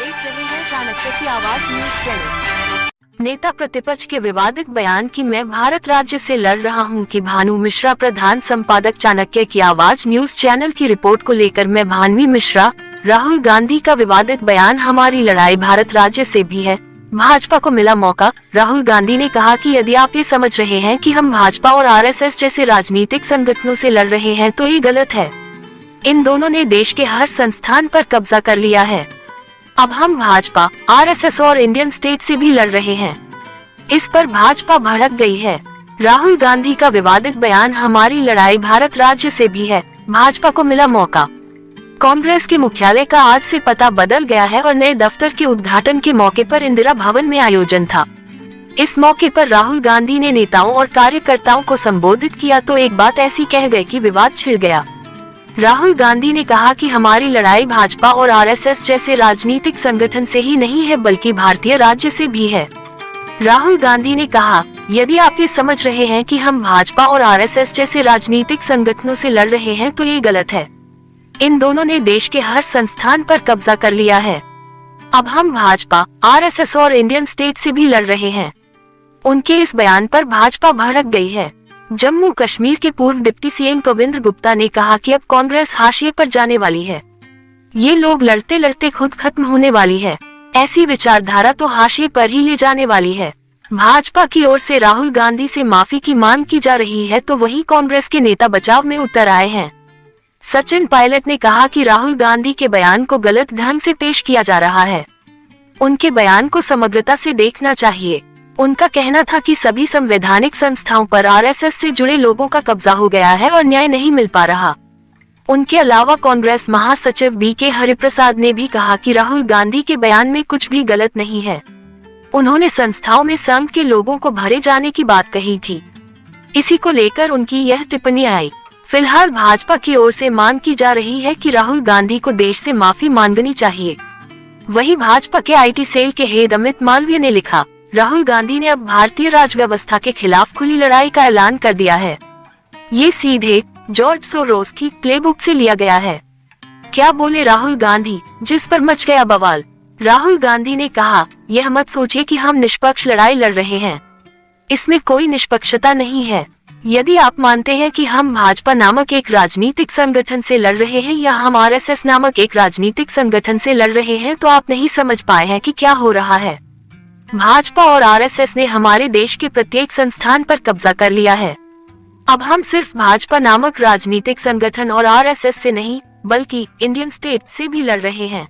देख रहे हैं चाणक्य की आवाज न्यूज चैनल। नेता प्रतिपक्ष के विवादित बयान की मैं भारत राज्य से लड़ रहा हूं कि भानु मिश्रा प्रधान संपादक चाणक्य की आवाज न्यूज चैनल की रिपोर्ट को लेकर मैं भानवी मिश्रा। राहुल गांधी का विवादित बयान हमारी लड़ाई भारत राज्य से भी है, भाजपा को मिला मौका। राहुल गांधी ने कहा कि यदि आप ये समझ रहे हैं कि हम भाजपा और आरएसएस जैसे राजनीतिक संगठनों से लड़ रहे हैं तो ये गलत है। इन दोनों ने देश के हर संस्थान पर कब्जा कर लिया है। अब हम भाजपा, आरएसएस और इंडियन स्टेट से भी लड़ रहे हैं। इस पर भाजपा भड़क गई है। राहुल गांधी का विवादित बयान हमारी लड़ाई भारत राज्य से भी है, भाजपा को मिला मौका। कांग्रेस के मुख्यालय का आज से पता बदल गया है और नए दफ्तर के उद्घाटन के मौके पर इंदिरा भवन में आयोजन था। इस मौके पर राहुल गांधी ने नेताओं और कार्यकर्ताओं को संबोधित किया तो एक बात ऐसी कह गए कि विवाद छिड़ गया। राहुल गांधी ने कहा कि हमारी लड़ाई भाजपा और आरएसएस जैसे राजनीतिक संगठन से ही नहीं है बल्कि भारतीय राज्य से भी है। राहुल गांधी ने कहा, यदि आप ये समझ रहे हैं कि हम भाजपा और आरएसएस जैसे राजनीतिक संगठनों से लड़ रहे हैं तो ये गलत है। इन दोनों ने देश के हर संस्थान पर कब्जा कर लिया है। अब हम भाजपा, आरएसएस और इंडियन स्टेट से भी लड़ रहे हैं। उनके इस बयान पर भाजपा भड़क गई है। जम्मू कश्मीर के पूर्व डिप्टी सीएम कविंद्र गुप्ता ने कहा कि अब कांग्रेस हाशिए पर जाने वाली है। ये लोग लड़ते लड़ते खुद खत्म होने वाली है। ऐसी विचारधारा तो हाशिए पर ही ले जाने वाली है। भाजपा की ओर से राहुल गांधी से माफी की मांग की जा रही है तो वहीं कांग्रेस के नेता बचाव में उतर आए हैं। सचिन पायलट ने कहा कि राहुल गांधी के बयान को गलत ढंग से पेश किया जा रहा है। उनके बयान को समग्रता से देखना चाहिए। उनका कहना था कि सभी संवैधानिक संस्थाओं पर आरएसएस से जुड़े लोगों का कब्जा हो गया है और न्याय नहीं मिल पा रहा। उनके अलावा कांग्रेस महासचिव बीके हरिप्रसाद ने भी कहा कि राहुल गांधी के बयान में कुछ भी गलत नहीं है। उन्होंने संस्थाओं में संघ के लोगों को भरे जाने की बात कही थी। इसी को लेकर उनकी यह टिप्पणी आई। फिलहाल भाजपा की ओर से मांग की जा रही है कि राहुल गांधी को देश से माफी मांगनी चाहिए। वहीं भाजपा के आईटी सेल के हेड अमित मालवीय ने लिखा, राहुल गांधी ने अब भारतीय राज व्यवस्था के खिलाफ खुली लड़ाई का ऐलान कर दिया है। ये सीधे जॉर्ज सोरोस की प्लेबुक से लिया गया है। क्या बोले राहुल गांधी, जिस पर मच गया बवाल। राहुल गांधी ने कहा, यह मत सोचिए कि हम निष्पक्ष लड़ाई लड़ रहे हैं। इसमें कोई निष्पक्षता नहीं है। यदि आप मानते हैं कि हम भाजपा नामक एक राजनीतिक संगठन से लड़ रहे हैं या हम आरएसएस नामक एक राजनीतिक संगठन से लड़ रहे हैं तो आप नहीं समझ पाए हैं कि क्या हो रहा है। भाजपा और आरएसएस ने हमारे देश के प्रत्येक संस्थान पर कब्जा कर लिया है। अब हम सिर्फ भाजपा नामक राजनीतिक संगठन और आरएसएस से नहीं बल्कि इंडियन स्टेट से भी लड़ रहे हैं।